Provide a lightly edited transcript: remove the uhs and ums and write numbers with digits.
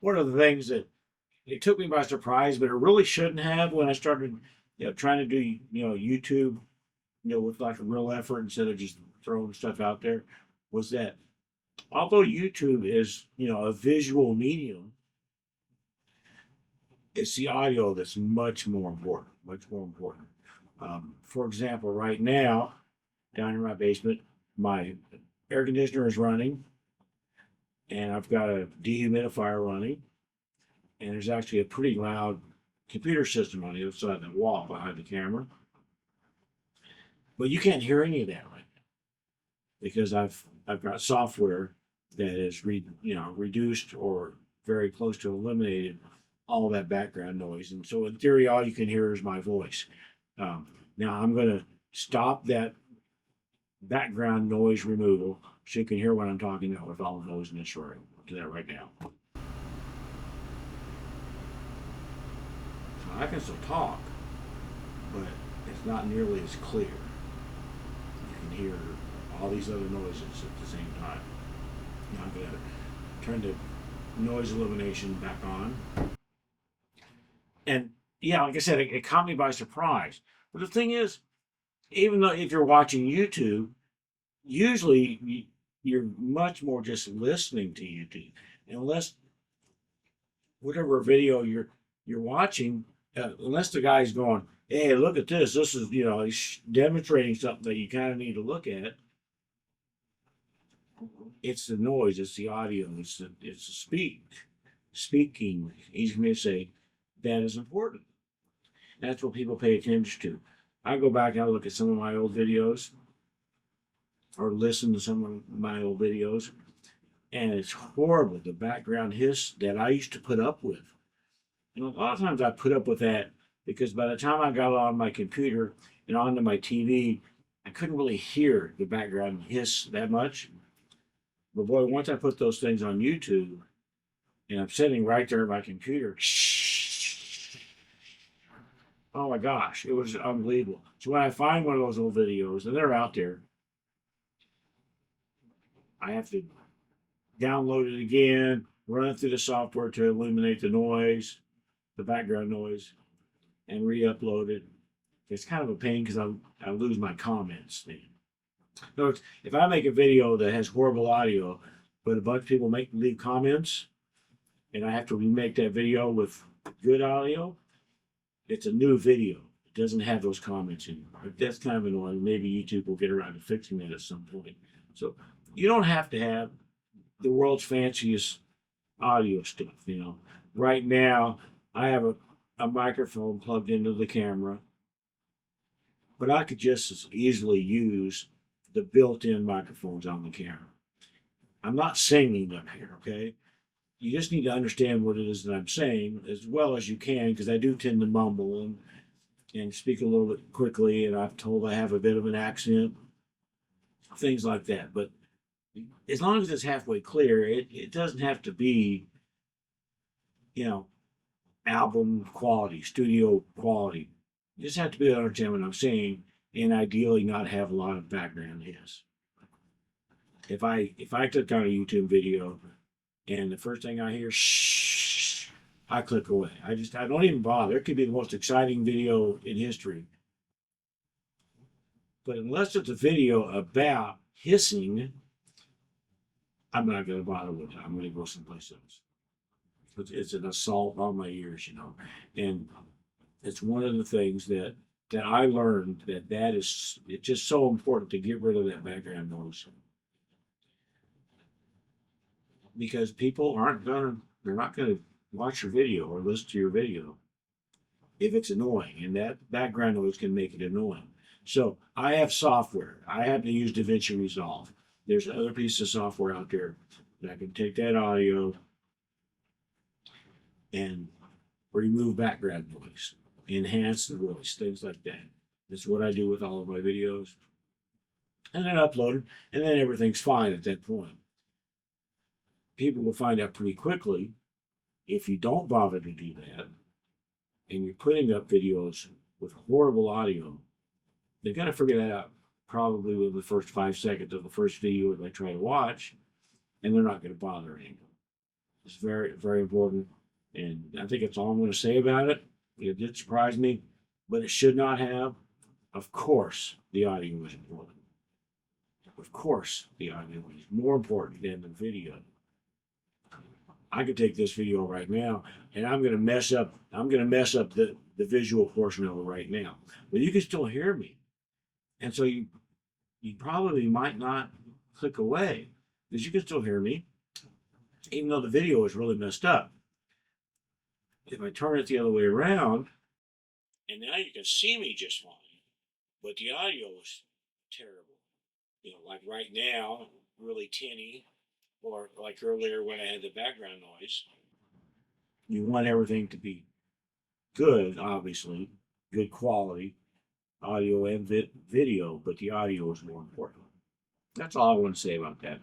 one of the things that it took me by surprise, but it really shouldn't have when I started, trying to do, YouTube, with like a real effort instead of just throwing stuff out there, was that although YouTube is, a visual medium, it's the audio that's much more important, much more important. For example, right now, down in my basement, my air conditioner is running, and I've got a dehumidifier running, and there's actually a pretty loud computer system on the other side of the wall behind the camera. But you can't hear any of that right now because I've got software that is reduced or very close to eliminated all that background noise. And so in theory, all you can hear is my voice. Now I'm going to stop that background noise removal so you can hear what I'm talking about with all the noise in this room. I'll do that right now. So I can still talk, but it's not nearly as clear. You can hear all these other noises at the same time. Now I'm going to turn the noise elimination back on. And yeah, like I said, it caught me by surprise. But the thing is, even though if you're watching YouTube, usually you're much more just listening to YouTube, unless whatever video you're watching, unless the guy's going, "Hey, look at this. This is he's demonstrating something that you kind of need to look at." It's the noise, it's the audio, it's the speaking. He's going to say that is important. That's what people pay attention to. I go back and I look at some of my old videos or listen to some of my old videos, and it's horrible. The background hiss that I used to put up with. And a lot of times I put up with that because by the time I got on my computer and onto my TV, I couldn't really hear the background hiss that much. But boy, once I put those things on YouTube and I'm sitting right there at my computer, oh my gosh, it was unbelievable. So when I find one of those old videos, and they're out there, I have to download it again, run it through the software to eliminate the noise, the background noise, and re-upload it. It's kind of a pain because I lose my comments. In other words, if I make a video that has horrible audio, but a bunch of people leave comments, and I have to remake that video with good audio, it's a new video. It doesn't have those comments anymore. That's kind of annoying. Maybe YouTube will get around to fixing that at some point. So you don't have to have the world's fanciest audio stuff. Right now I have a microphone plugged into the camera, but I could just as easily use the built-in microphones on the camera. I'm not singing up here, okay? You just need to understand what it is that I'm saying as well as you can, because I do tend to mumble and speak a little bit quickly, and I've told I have a bit of an accent, things like that. But as long as it's halfway clear, it doesn't have to be, album quality, studio quality. You just have to be able to understand what I'm saying, and ideally not have a lot of background hiss. If I click on a YouTube video and the first thing I hear, shh, I click away. I don't even bother. It could be the most exciting video in history. But unless it's a video about hissing, I'm not going to bother with it. I'm going to go someplace else. It's an assault on my ears, And it's one of the things that I learned it's just so important to get rid of that background noise. Because people they're not gonna watch your video or listen to your video if it's annoying, and that background noise can make it annoying. So I have software. I happen to use DaVinci Resolve. There's other pieces of software out there that I can take that audio and remove background noise, enhance the voice, things like that. That's what I do with all of my videos. And then upload it, and then everything's fine at that point. People will find out pretty quickly if you don't bother to do that and you're putting up videos with horrible audio, they're going to figure that out probably within the first 5 seconds of the first video they try to watch, and they're not going to bother anymore. is very, very important. And I think that's all I'm going to say about it. It did surprise me, but it should not have. Of course, the audio was important. Of course, the audio is more important than the video. I could take this video right now and I'm going to mess up. I'm going to mess up the visual portion of it right now, but you can still hear me. And so you probably might not click away because you can still hear me, even though the video is really messed up. If I turn it the other way around, and now you can see me just fine, but the audio is terrible. You know, like right now, really tinny, or like earlier when I had the background noise. You want everything to be good, obviously, good quality, audio and video, but the audio is more important. That's all I want to say about that.